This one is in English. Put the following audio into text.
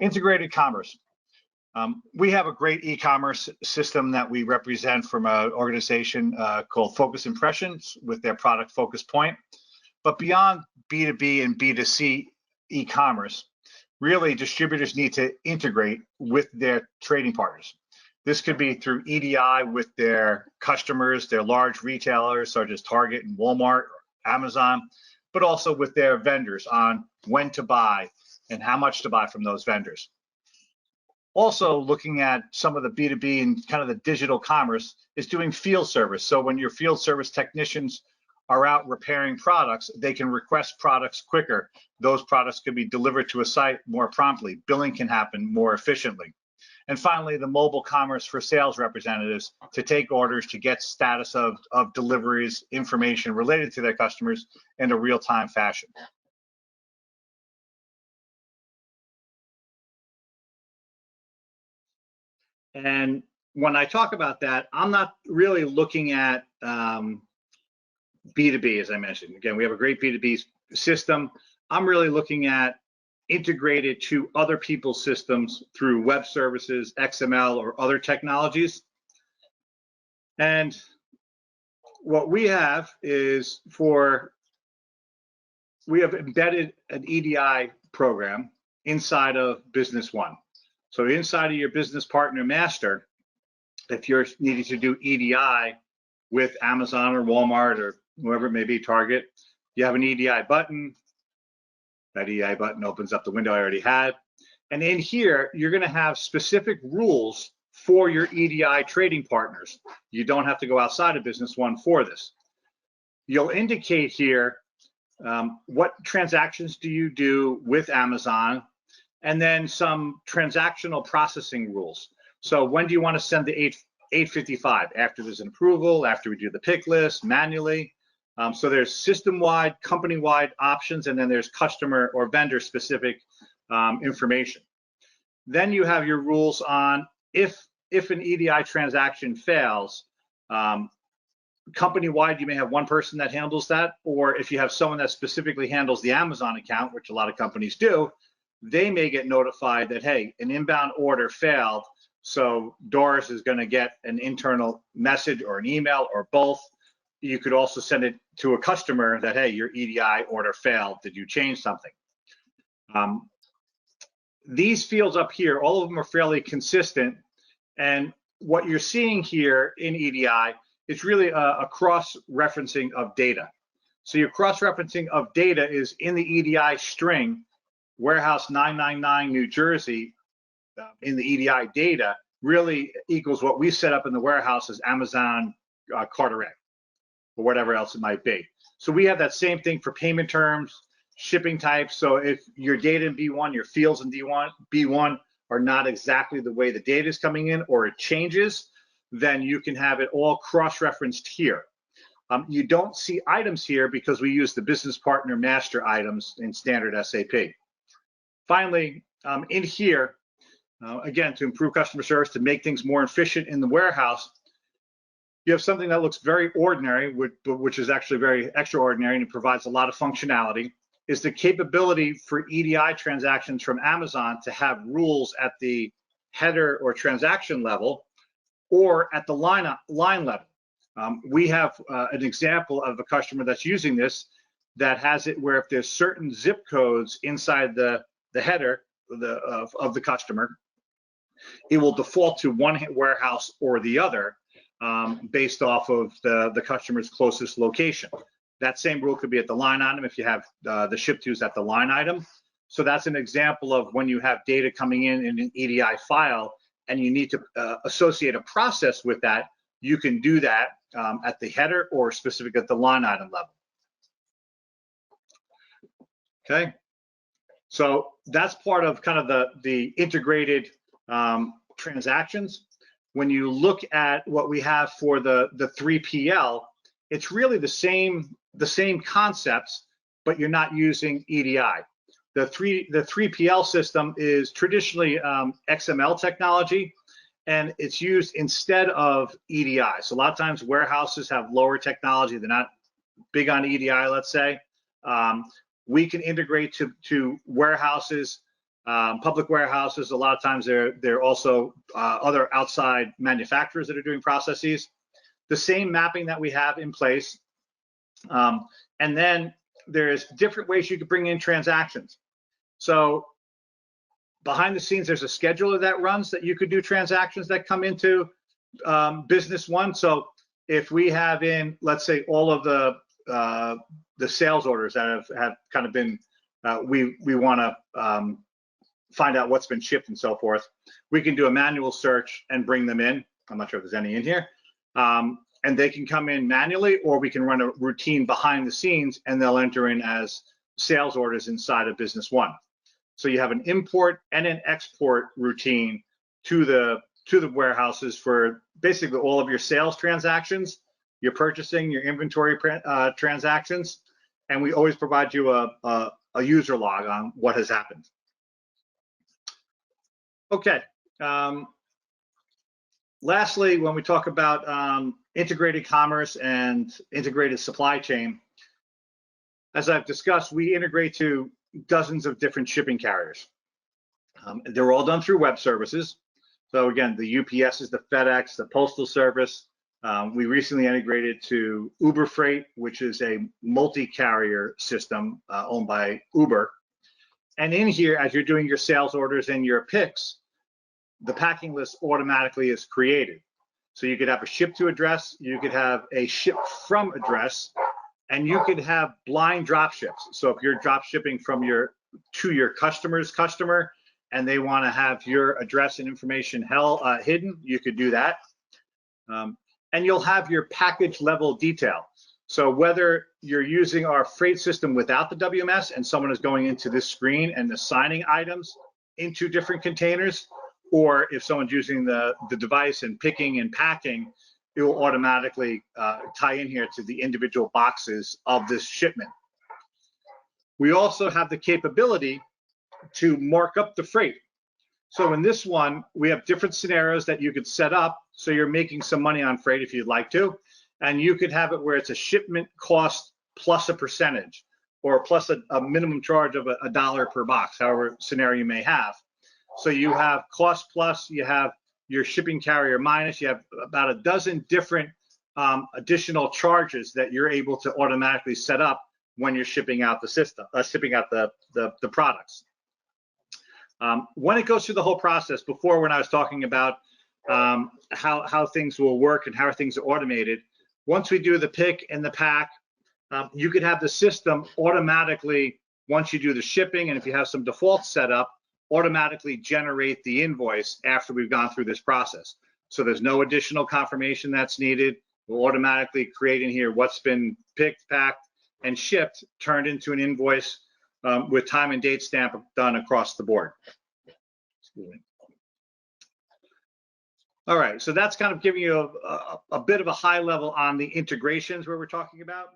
Integrated commerce. We have a great e-commerce system that we represent from an organization called Focus Impressions with their product Focus Point. But beyond B2B and B2C e-commerce, really distributors need to integrate with their trading partners. This could be through EDI with their customers, their large retailers such as Target and Walmart, or Amazon, but also with their vendors on when to buy and how much to buy from those vendors. Also looking at some of the B2B and kind of the digital commerce is doing field service. So when your field service technicians are out repairing products, they can request products quicker. Those products could be delivered to a site more promptly. Billing can happen more efficiently. And finally, the mobile commerce for sales representatives to take orders, to get status of deliveries, information related to their customers in a real-time fashion. And when I talk about that, I'm not really looking at B2B, as I mentioned. Again, we have a great B2B system. I'm really looking at integrated to other people's systems through web services, XML, or other technologies. And what we have is we have embedded an EDI program inside of Business One. So inside of your business partner master, if you're needing to do EDI with Amazon or Walmart or whoever it may be, Target, you have an EDI button. That EDI button opens up the window I already had. And in here, you're going to have specific rules for your EDI trading partners. You don't have to go outside of Business One for this. You'll indicate here what transactions do you do with Amazon, and then some transactional processing rules. So when do you want to send the 855? After there's an approval, after we do the pick list, manually. So there's system-wide, company-wide options, and then there's customer or vendor-specific information. Then you have your rules on if an EDI transaction fails, company-wide, you may have one person that handles that, or if you have someone that specifically handles the Amazon account, which a lot of companies do, they may get notified that, hey, an inbound order failed, so Doris is going to get an internal message or an email or both. You could also send it to a customer that, hey, your EDI order failed. Did you change something? These fields up here, all of them are fairly consistent. And what you're seeing here in EDI is really a cross-referencing of data. So your cross-referencing of data is in the EDI string, warehouse 999 New Jersey, in the EDI data really equals what we set up in the warehouse as Amazon Carteret, or whatever else it might be. So we have that same thing for payment terms, shipping types. So if your data in B1, your fields in B1 are not exactly the way the data is coming in, or it changes, then you can have it all cross-referenced here. You don't see items here because we use the business partner master items in standard SAP. Finally, in here, again, to improve customer service, to make things more efficient in the warehouse, you have something that looks very ordinary, which is actually very extraordinary, and it provides a lot of functionality, is the capability for EDI transactions from Amazon to have rules at the header or transaction level or at the line level. We have an example of a customer that's using this that has it where if there's certain zip codes inside the header of the customer, it will default to one warehouse or the other based off of the customer's closest location. That same rule could be at the line item if you have the ship tos at the line item. So that's an example of when you have data coming in an EDI file and you need to associate a process with that, you can do that at the header or specific at the line item level. Okay, so that's part of kind of the integrated transactions. When you look at what we have for the 3PL, it's really the same concepts, but you're not using EDI. The 3PL system is traditionally XML technology, and it's used instead of EDI. So a lot of times warehouses have lower technology. They're not big on EDI, let's say. We can integrate to warehouses, public warehouses. A lot of times they're also other outside manufacturers that are doing processes. The same mapping that we have in place. And then there's different ways you could bring in transactions. So behind the scenes, there's a scheduler that runs that you could do transactions that come into Business One. So if we have in, let's say, all of the sales orders that have kind of been, we want to find out what's been shipped and so forth, we can do a manual search and bring them in. I'm not sure if there's any in here. And they can come in manually, or we can run a routine behind the scenes and they'll enter in as sales orders inside of Business One. So you have an import and an export routine to the warehouses for basically all of your sales transactions, your purchasing, your inventory transactions, and we always provide you a user log on what has happened. Okay. Lastly, when we talk about integrated commerce and integrated supply chain, as I've discussed, we integrate to dozens of different shipping carriers. They're all done through web services. So again, the UPS, the FedEx, the Postal Service. We recently integrated to Uber Freight, which is a multi-carrier system owned by Uber. And in here, as you're doing your sales orders and your picks, the packing list automatically is created. So you could have a ship to address, you could have a ship from address, and you could have blind drop ships. So if you're drop shipping from to your customer's customer and they want to have your address and information hidden, you could do that. And you'll have your package level detail. So whether you're using our freight system without the WMS and someone is going into this screen and assigning items into different containers, or if someone's using the device and picking and packing, it will automatically tie in here to the individual boxes of this shipment. We also have the capability to mark up the freight. So in this one, we have different scenarios that you could set up. So you're making some money on freight if you'd like to, and you could have it where it's a shipment cost plus a percentage, or plus a minimum charge of $1 per box, however scenario you may have. So you have cost plus, you have your shipping carrier minus, you have about a dozen different additional charges that you're able to automatically set up when you're shipping out the system, shipping out the products. When it goes through the whole process, before when I was talking about how things will work and how things are automated, once we do the pick and the pack, you could have the system automatically, once you do the shipping, and if you have some defaults set up, automatically generate the invoice after we've gone through this process. So there's no additional confirmation that's needed. We'll automatically create in here what's been picked, packed, and shipped, turned into an invoice with time and date stamp done across the board. Excuse me. All right, so that's kind of giving you a bit of a high level on the integrations where we're talking about.